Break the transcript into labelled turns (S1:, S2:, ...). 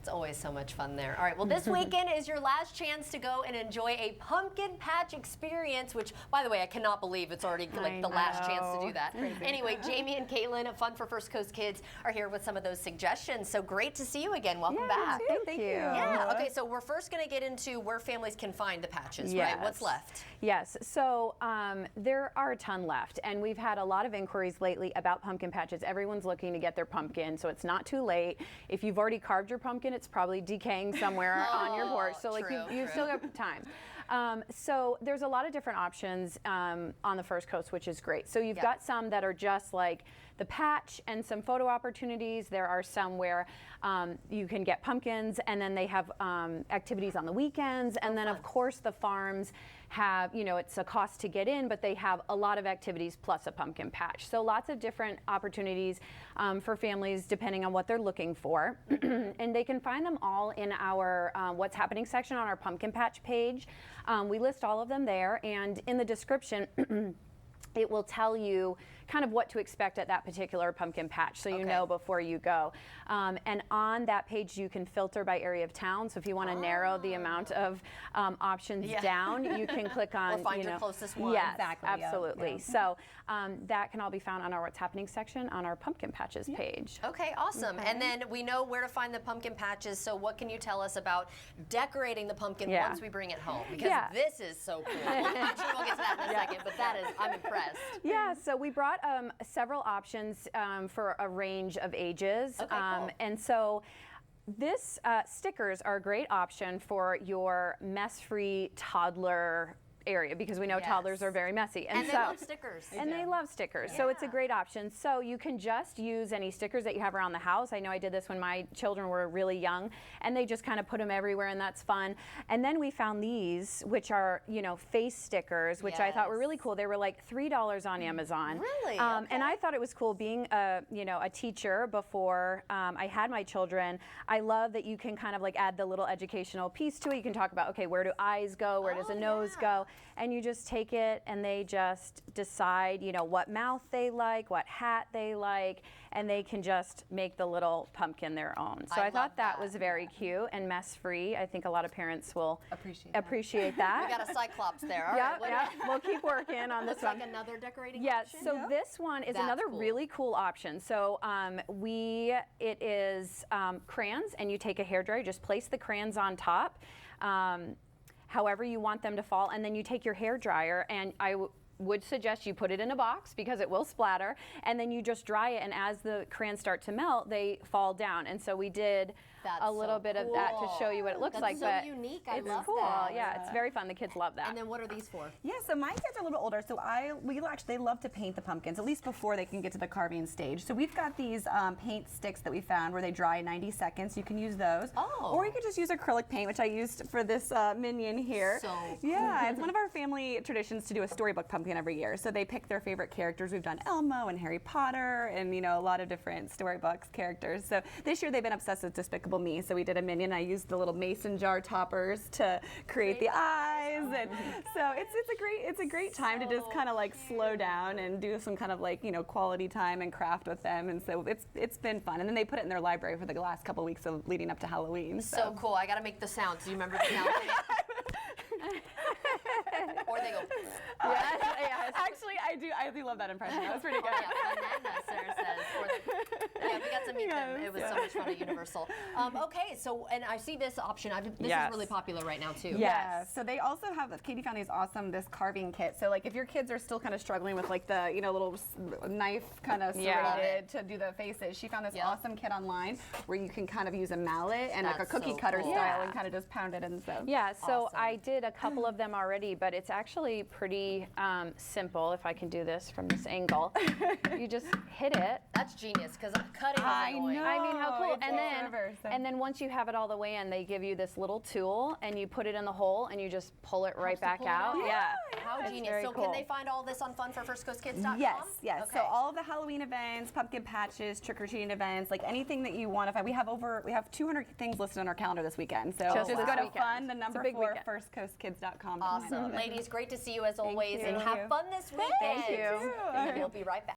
S1: It's always so much fun there. All right, well, this weekend is your last chance to go and enjoy a pumpkin patch experience, which, by the way, I cannot believe it's already like the last chance to do that. Anyway, Jamie and Caitlin at Fun for First Coast Kids are here with some of those suggestions. So great to see you again. Welcome back.
S2: Thank you.
S1: Yeah, okay, so we're first going to get into where families can find the patches, right? What's left?
S2: Yes, so there are a ton left, and we've had a lot of inquiries lately about pumpkin patches. Everyone's looking to get their pumpkin, so it's not too late. If you've already carved your pumpkin, it's probably decaying somewhere on your porch, so like you've still got time. So there's a lot of different options on the First Coast, which is great. So you've got some that are just like the patch and some photo opportunities. There are some where you can get pumpkins, and then they have activities on the weekends. And then, of course, the farms have, you know, it's a cost to get in, but they have a lot of activities plus a pumpkin patch. So lots of different opportunities for families depending on what they're looking for. And they can find them all in our What's Happening section on our pumpkin patch page. We list all of them there, and in the description, it will tell you kind of what to expect at that particular pumpkin patch, so you know before you go. And on that page, you can filter by area of town. So if you want to narrow the amount of options down, you can click on,
S1: or find your closest one.
S2: Yes, exactly, absolutely. So that can all be found on our What's Happening section on our pumpkin patches page.
S1: Okay, awesome. And then we know where to find the pumpkin patches. So what can you tell us about decorating the pumpkin once we bring it home? Because this is so cool. I'm sure we'll get to that in a second, but that is, I'm impressed.
S2: Yeah, so we brought several options for a range of ages.
S1: Okay, cool.
S2: And so this stickers are a great option for your mess-free toddler area, because we know toddlers are very messy.
S1: And so, they love stickers.
S2: They love stickers. So it's a great option. So you can just use any stickers that you have around the house. I know I did this when my children were really young, and they just kind of put them everywhere, and that's fun. And then we found these, which are, you know, face stickers, which I thought were really cool. They were like $3 on Amazon.
S1: Really?
S2: And I thought it was cool being a, you know, a teacher before I had my children. I love that you can kind of like add the little educational piece to it. You can talk about, okay, where do eyes go? Where does a nose go? And you just take it, and they just decide, you know, what mouth they like, what hat they like, and they can just make the little pumpkin their own. So I thought that was very cute and mess-free. I think a lot of parents will appreciate that.
S1: We got a Cyclops there. All right.
S2: We'll keep working on this one.
S1: Like another decorating option?
S2: So this one is another really cool option. So it is crayons, and you take a hairdryer, just place the crayons on top. However you want them to fall, and then you take your hair dryer, and I would suggest you put it in a box because it will splatter, and then you just dry it, and as the crayons start to melt, they fall down. And so we did a little bit of that to show you what it looks like.
S1: That's so unique. I love
S2: cool.
S1: that.
S2: Yeah, it's very fun. The kids love that.
S1: And then what are these for?
S3: Yeah, so my kids are a little older, so they love to paint the pumpkins, at least before they can get to the carving stage. So we've got these paint sticks that we found where they dry in 90 seconds. You can use those. Or you could just use acrylic paint, which I used for this minion here.
S1: So
S3: yeah, it's one of our family traditions to do a storybook pumpkin every year. So they pick their favorite characters. We've done Elmo and Harry Potter and, you know, a lot of different storybooks characters. So this year they've been obsessed with Despicable Me. So we did a minion. I used the little mason jar toppers to create the eyes. And so it's a great time to just kind of like slow down and do some kind of like, you know, quality time and craft with them. And so it's been fun. And then they put it in their library for the last couple of weeks of leading up to Halloween.
S1: So cool. I got to make the sound. Do you remember the sound? Or they go.
S3: Yes. Actually, I do love that impression. That was pretty good.
S1: Banana, Sarah says. Yeah, we got to meet them. It was so much fun at Universal. Okay, so, and I see this option. This is really popular right now, too.
S3: Yeah, so they also have, Katie found these awesome, this carving kit. So, like, if your kids are still kind of struggling with, like, the, you know, little knife kind of serrated to do the faces, she found this awesome kit online where you can kind of use a mallet and like a cookie cutter style and kind of just pound it in. So
S2: so I did a couple of them already, but it's actually pretty simple. If I can do this from this angle, you just hit it.
S1: That's genius, because cutting is annoying.
S2: I mean, how cool! And then once you have it all the way in, they give you this little tool, and you put it in the hole, and you just pull it right back out.
S1: How genius! So can they find all this on funforfirstcoastkids.com?
S3: Yes. Okay. So all of the Halloween events, pumpkin patches, trick or treating events, like anything that you want to find. We have 200 things listed on our calendar this weekend. So just go to fun4firstcoastkids.com.
S1: Awesome. Ladies, great to see you as always, and have fun this weekend.
S3: Thank you.
S1: And we'll be right back.